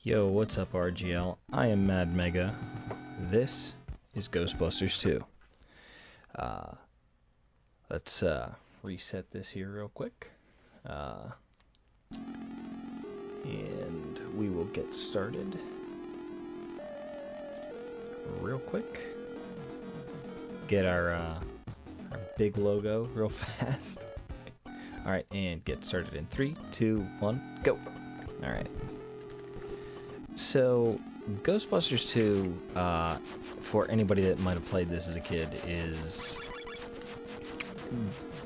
Yo, what's up, RGL? I am MadMega. This is Ghostbusters 2. Let's reset this here real quick. And we will get started real quick. Get our big logo real fast. Alright, and get started in 3, 2, 1, go! Alright. So, Ghostbusters 2, for anybody that might have played this as a kid, is...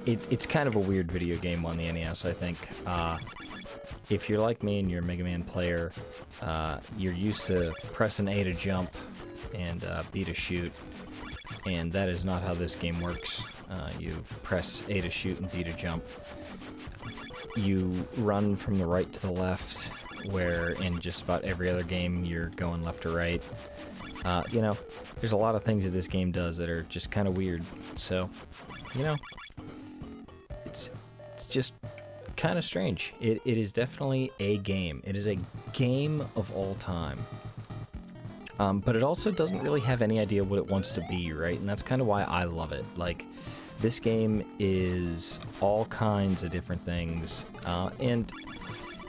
It's kind of a weird video game on the NES, I think. If you're like me and you're a Mega Man player, you're used to pressing A to jump and B to shoot, and that is not how this game works. You press A to shoot and B to jump. You run from the right to the left, where in just about every other game you're going left to right. You know, there's a lot of things that this game does that are just kind of weird, so, you know, it's just kind of strange. It is definitely a game. It is a game of all time. But it also doesn't really have any idea what it wants to be, right? And that's kind of why I love it. Like, this game is all kinds of different things, and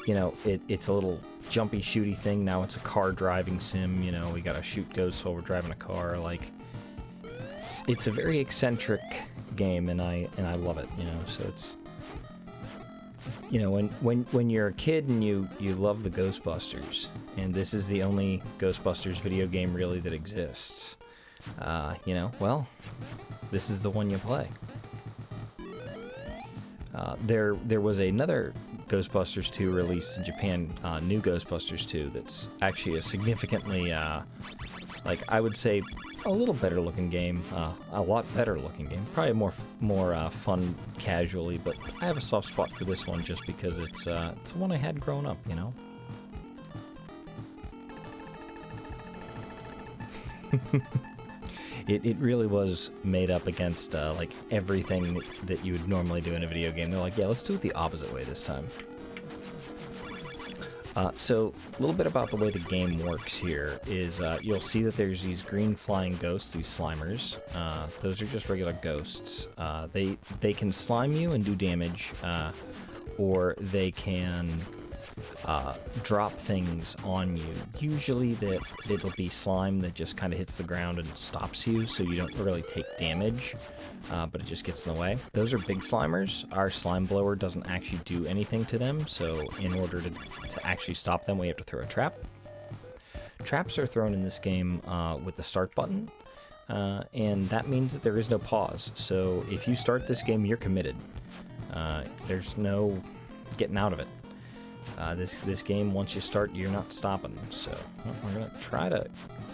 you know, it's a little jumpy, shooty thing. Now it's a car driving sim. You know, we gotta shoot ghosts while we're driving a car. Like, it's a very eccentric game, and I love it. You know, so it's, you know, when you're a kid and you love the Ghostbusters, and this is the only Ghostbusters video game really that exists. You know, well, this is the one you play. There was another Ghostbusters 2 released in Japan, New Ghostbusters 2, that's actually a significantly, like, I would say, a little better looking game, a lot better looking game, probably more fun casually, but I have a soft spot for this one just because it's the one I had growing up, you know? It really was made up against, like, everything that you would normally do in a video game. They're like, yeah, let's do it the opposite way this time. So, a little bit about the way the game works here is, you'll see that there's these green flying ghosts, these slimers. Those are just regular ghosts. They can slime you and do damage, or they can drop things on you. Usually it'll be slime that just kind of hits the ground and stops you, so you don't really take damage, but it just gets in the way. Those are big slimers. Our slime blower doesn't actually do anything to them, so in order to actually stop them, we have to throw a trap. Traps are thrown in this game with the start button, and that means that there is no pause. So if you start this game, you're committed. There's no getting out of it. This game, once you start, you're not stopping. So we're gonna try to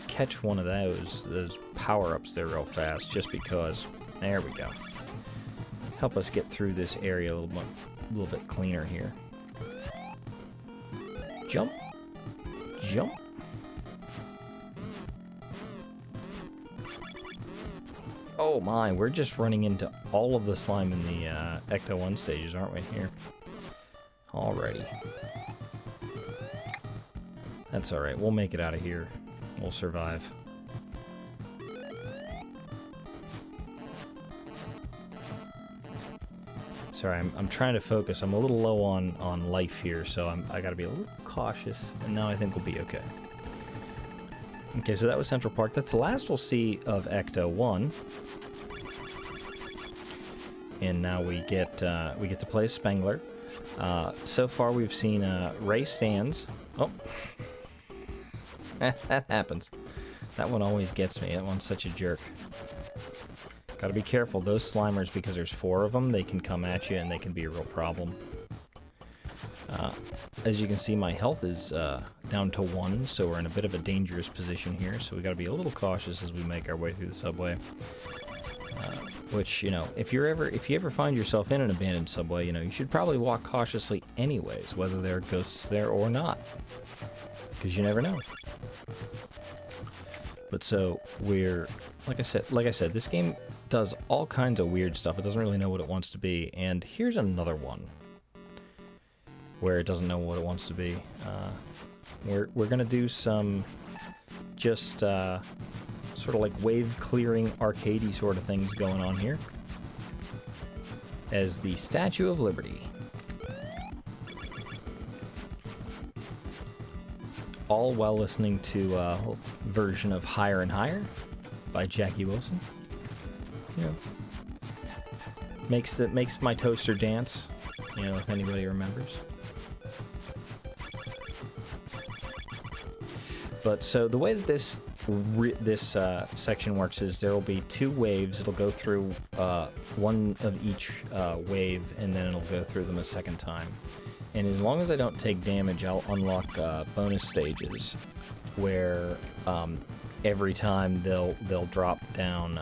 catch one of those power-ups there real fast, just because. There we go. help us get through this area a little bit cleaner here. Jump. Jump. Oh my, we're just running into all of the slime in the Ecto 1 stages, aren't we, here? Alrighty. That's alright, we'll make it out of here. We'll survive. Sorry, I'm trying to focus. I'm a little low on life here, so I gotta be a little cautious, and now I think we'll be okay. Okay, so that was Central Park. That's the last we'll see of Ecto 1. And now we get to play as Spengler. So far we've seen Ray Stans. Oh, that happens. That one always gets me. That one's such a jerk. Gotta be careful. Those Slimers, because there's 4 of them, they can come at you and they can be a real problem. As you can see, my health is down to 1, so we're in a bit of a dangerous position here, so we gotta be a little cautious as we make our way through the subway. Which, you know, if you ever find yourself in an abandoned subway, you know, you should probably walk cautiously anyways, whether there are ghosts there or not. Because you never know. But so, we're, like I said, this game does all kinds of weird stuff. It doesn't really know what it wants to be, and here's another one where it doesn't know what it wants to be. We're gonna do some just sort of like wave clearing arcadey sort of things going on here as the Statue of Liberty. All while listening to a version of Higher and Higher by Jackie Wilson. You know, makes my toaster dance, you know, if anybody remembers. But so the way that this section works is there will be 2 waves. It'll go through one of each wave, and then it'll go through them a second time. And as long as I don't take damage, I'll unlock bonus stages where every time they'll drop down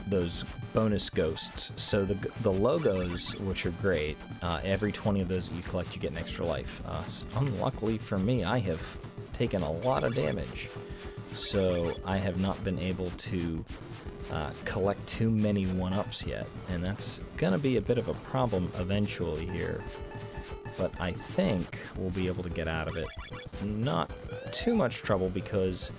those bonus ghosts. So the logos, which are great, every 20 of those that you collect, you get an extra life. Unluckily for me, I have taken a lot of damage, so I have not been able to collect too many 1-ups yet, and that's gonna be a bit of a problem eventually here. But I think we'll be able to get out of it. Not too much trouble, because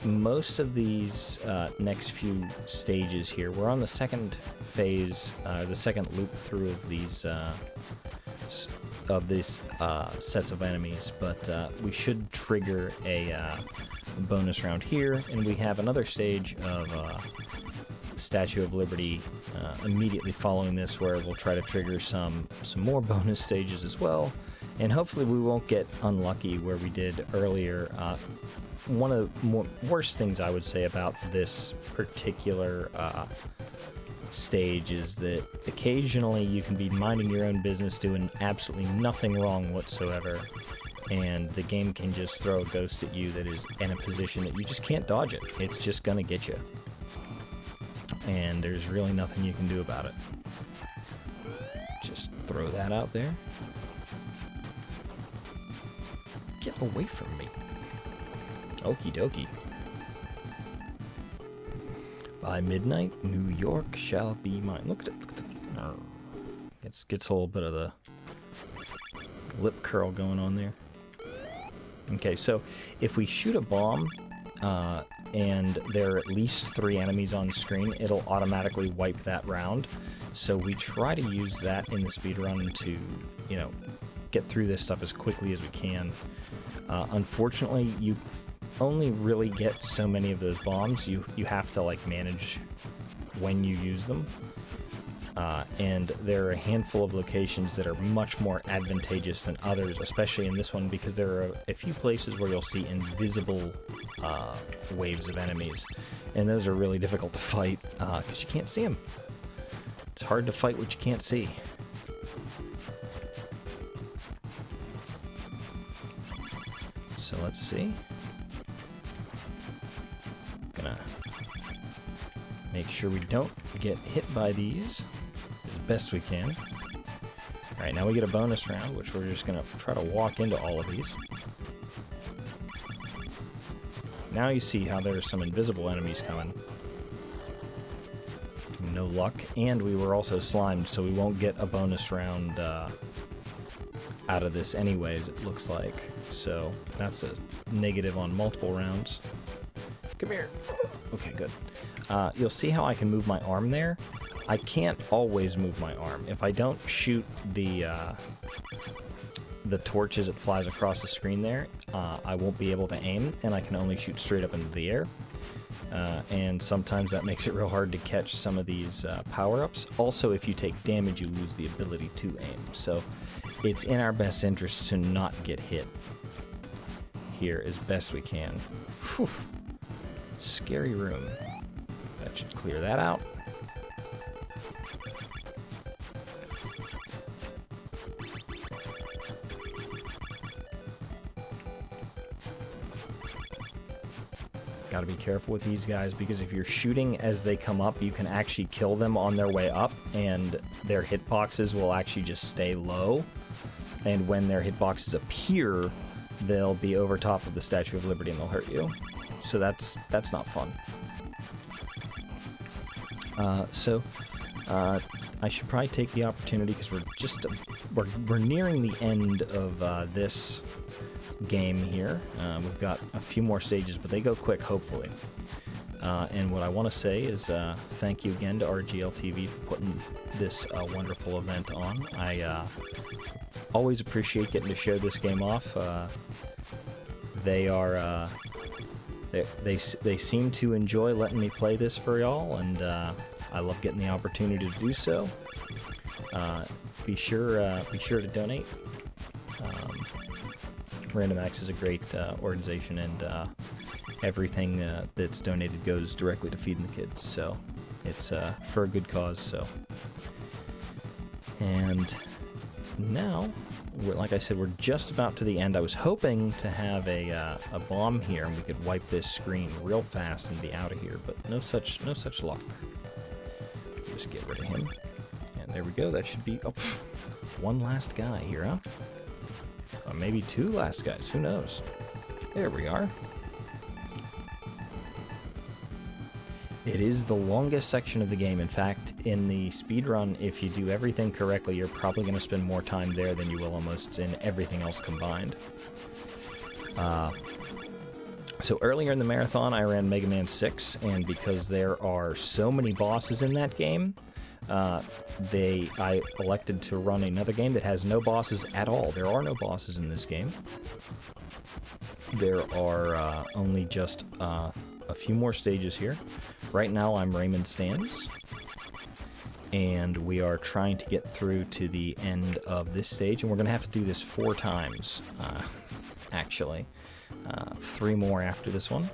most of these next few stages here, we're on the second phase, the second loop through of these sets of enemies, but we should trigger a bonus round here, and we have another stage of Statue of Liberty immediately following this, where we'll try to trigger some more bonus stages as well, and hopefully we won't get unlucky where we did earlier. One of the worst things I would say about this particular stage is that occasionally you can be minding your own business, doing absolutely nothing wrong whatsoever, and the game can just throw a ghost at you that is in a position that you just can't dodge it. It's just gonna get you. And there's really nothing you can do about it. Just throw that out there. Get away from me. Okie dokie. By midnight, New York shall be mine. Look at it. Look at it. Gets a little bit of the lip curl going on there. Okay, so if we shoot a bomb, and there are at least 3 enemies on the screen, it'll automatically wipe that round. So we try to use that in the speedrun to, you know, get through this stuff as quickly as we can. Unfortunately, you only really get so many of those bombs. You have to, like, manage when you use them. And there are a handful of locations that are much more advantageous than others, especially in this one, because there are a few places where you'll see invisible waves of enemies, and those are really difficult to fight because you can't see them. It's hard to fight what you can't see. So let's see. Gonna Make sure we don't get hit by these as best we can. Alright, now we get a bonus round, which we're just going to try to walk into all of these. Now you see how there's some invisible enemies coming. No luck. And we were also slimed, so we won't get a bonus round out of this anyways, it looks like. So that's a negative on multiple rounds. Come here. Okay, good. You'll see how I can move my arm there. I can't always move my arm. If I don't shoot the torch as it flies across the screen there, I won't be able to aim, and I can only shoot straight up into the air. And sometimes that makes it real hard to catch some of these power-ups. Also, if you take damage, you lose the ability to aim. So it's in our best interest to not get hit here as best we can. Whew. Scary room. That should clear that out. Gotta be careful with these guys, because if you're shooting as they come up, you can actually kill them on their way up, and their hitboxes will actually just stay low. And when their hitboxes appear, they'll be over top of the Statue of Liberty and they'll hurt you. So that's not fun. I should probably take the opportunity, because we're nearing the end of this game here. We've got a few more stages, but they go quick, hopefully. And what I want to say is thank you again to RGLtv for putting this wonderful event on. I always appreciate getting to show this game off. They are they seem to enjoy letting me play this for y'all, and I love getting the opportunity to do so. Be sure to donate. RandomX is a great organization, and everything that's donated goes directly to feeding the kids, so it's for a good cause. So, and now, like I said, we're just about to the end. I was hoping to have a bomb here, and we could wipe this screen real fast and be out of here, but no such luck. Just get rid of him, and there we go. That should be one last guy here, huh? Or maybe two last guys, who knows? There we are. It is the longest section of the game. In fact, in the speedrun, if you do everything correctly, you're probably going to spend more time there than you will almost in everything else combined. So earlier in the marathon, I ran Mega Man 6, and because there are so many bosses in that game, I elected to run another game that has no bosses at all. There are no bosses in this game. There are only just a few more stages here. Right now I'm Raymond Stans, and we are trying to get through to the end of this stage, and we're going to have to do this 4 times, actually. 3 more after this one.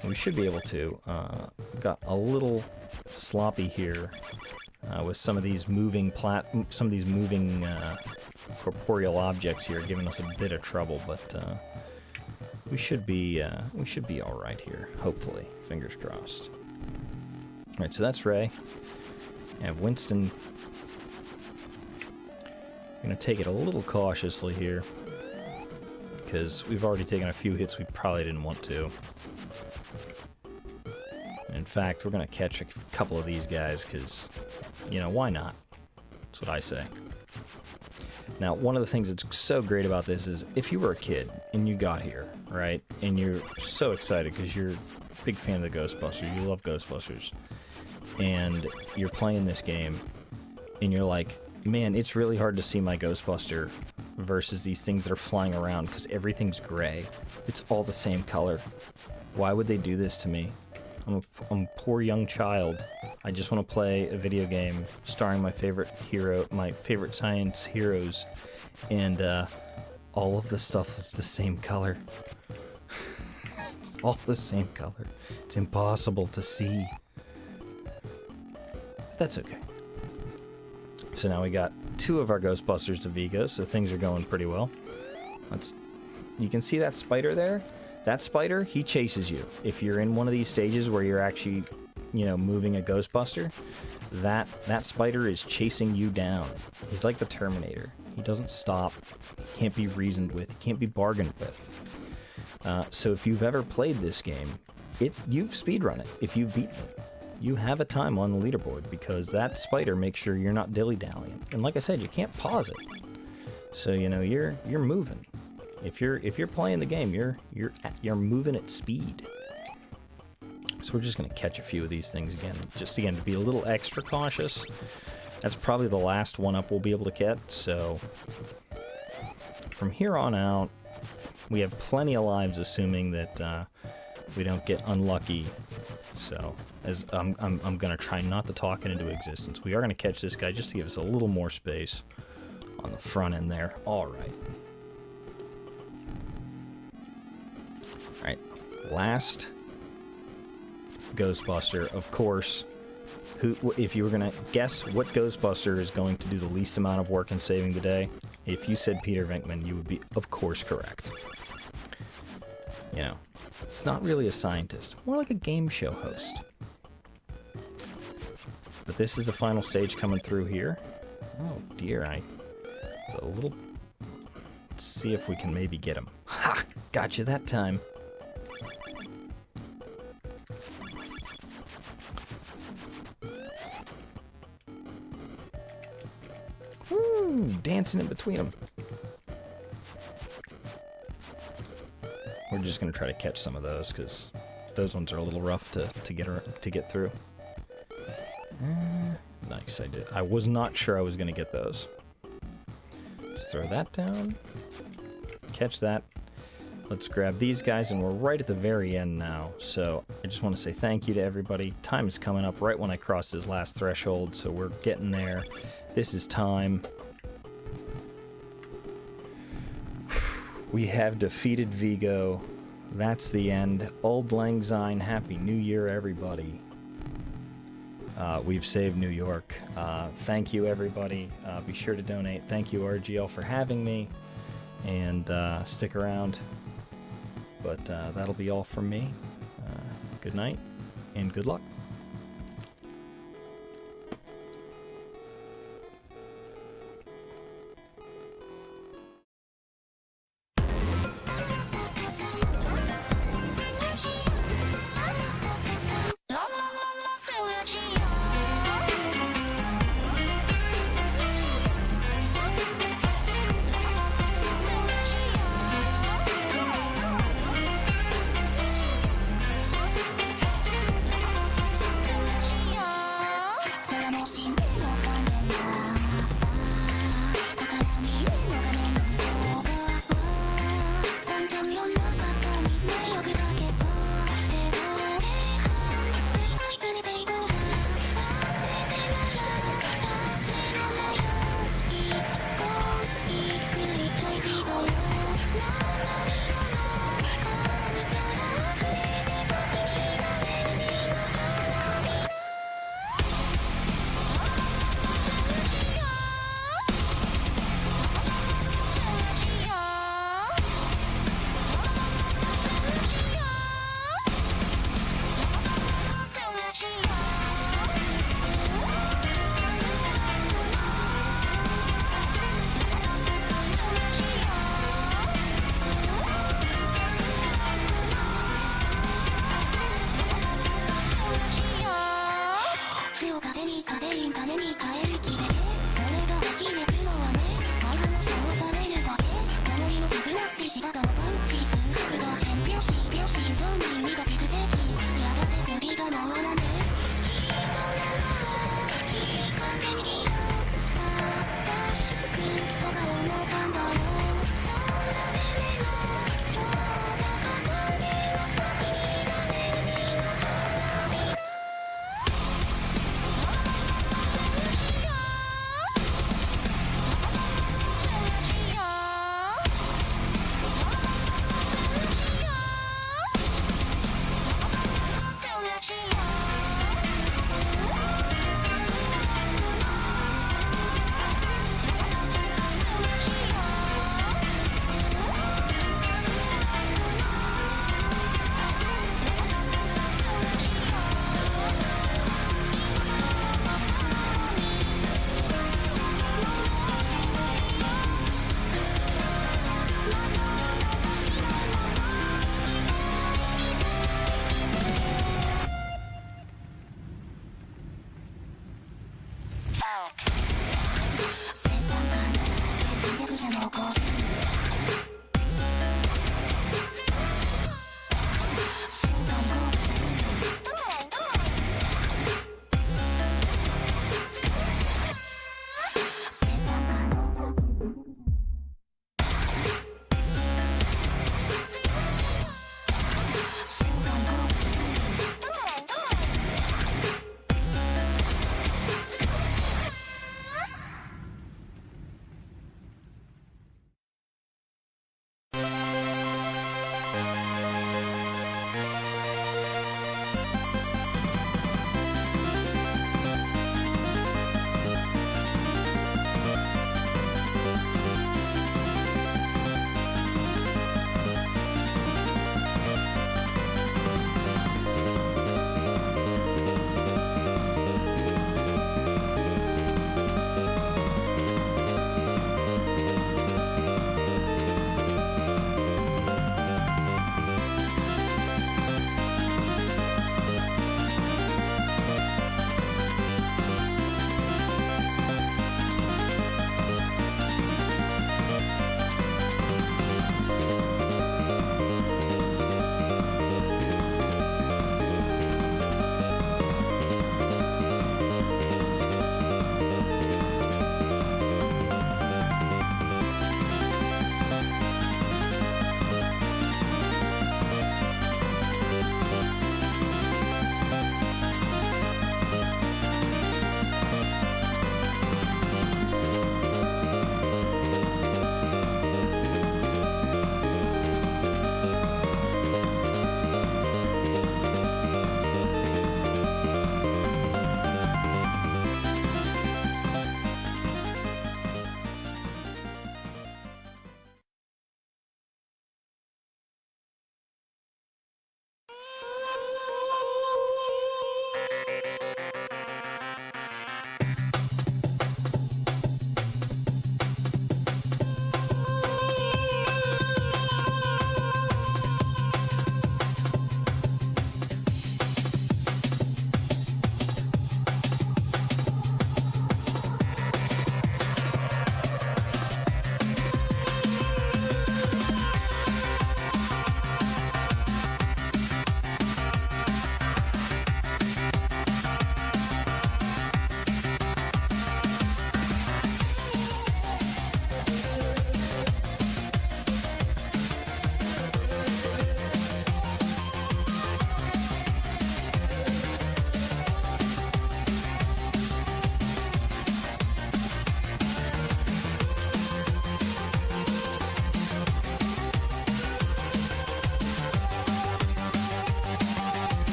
And we should be able to. Got a little sloppy here with some of these moving corporeal objects here, giving us a bit of trouble, but we should be all right here. Hopefully, fingers crossed. All right, so that's Ray. I have Winston. I'm gonna take it a little cautiously here, because we've already taken a few hits we probably didn't want to. In fact, we're going to catch a couple of these guys, because, you know, why not? That's what I say. Now, one of the things that's so great about this is, if you were a kid and you got here, right, and you're so excited because you're a big fan of the Ghostbusters, you love Ghostbusters, and you're playing this game, and you're like, man, it's really hard to see my Ghostbuster versus these things that are flying around, because everything's gray. It's all the same color. Why would they do this to me? I'm a poor young child. I just want to play a video game starring my favorite hero, my favorite science heroes, and all of the stuff is the same color. It's all the same color. It's impossible to see. That's okay. So now we got 2 of our Ghostbusters to Vigo, so things are going pretty well. You can see that spider there? That spider, he chases you. If you're in one of these stages where you're actually you know, moving a Ghostbuster, that spider is chasing you down. He's like the Terminator. He doesn't stop. He can't be reasoned with. He can't be bargained with. So if you've ever played this game, you've speedrun it. If you've beaten it, you have a time on the leaderboard because that spider makes sure you're not dilly-dallying. And like I said, you can't pause it. So you know you're moving. If you're playing the game, you're moving at speed. So we're just gonna catch a few of these things again, just again to be a little extra cautious. That's probably the last one up we'll be able to get. So from here on out, we have plenty of lives, assuming that we don't get unlucky. So as I'm gonna try not to talk it into existence. We are gonna catch this guy just to give us a little more space on the front end there. All right. All right. Last Ghostbuster, of course. If you were gonna guess what Ghostbuster is going to do the least amount of work in saving the day, if you said Peter Venkman, you would be, of course, correct. You know, it's not really a scientist, more like a game show host. But this is the final stage coming through here. Oh dear, it's a little. Let's see if we can maybe get him. Ha! Gotcha that time. Woo! Dancing in between them. We're just gonna try to catch some of those because those ones are a little rough to get through. Nice, I did. I was not sure I was gonna get those. Just throw that down. Catch that. Let's grab these guys, and we're right at the very end now. So I just want to say thank you to everybody. Time is coming up right when I cross this last threshold, so we're getting there. This is time. We have defeated Vigo. That's the end. Auld Lang Syne. Happy New Year, everybody. We've saved New York. Thank you, everybody. Be sure to donate. Thank you, RGL, for having me. And stick around. But that'll be all from me. Good night, and good luck.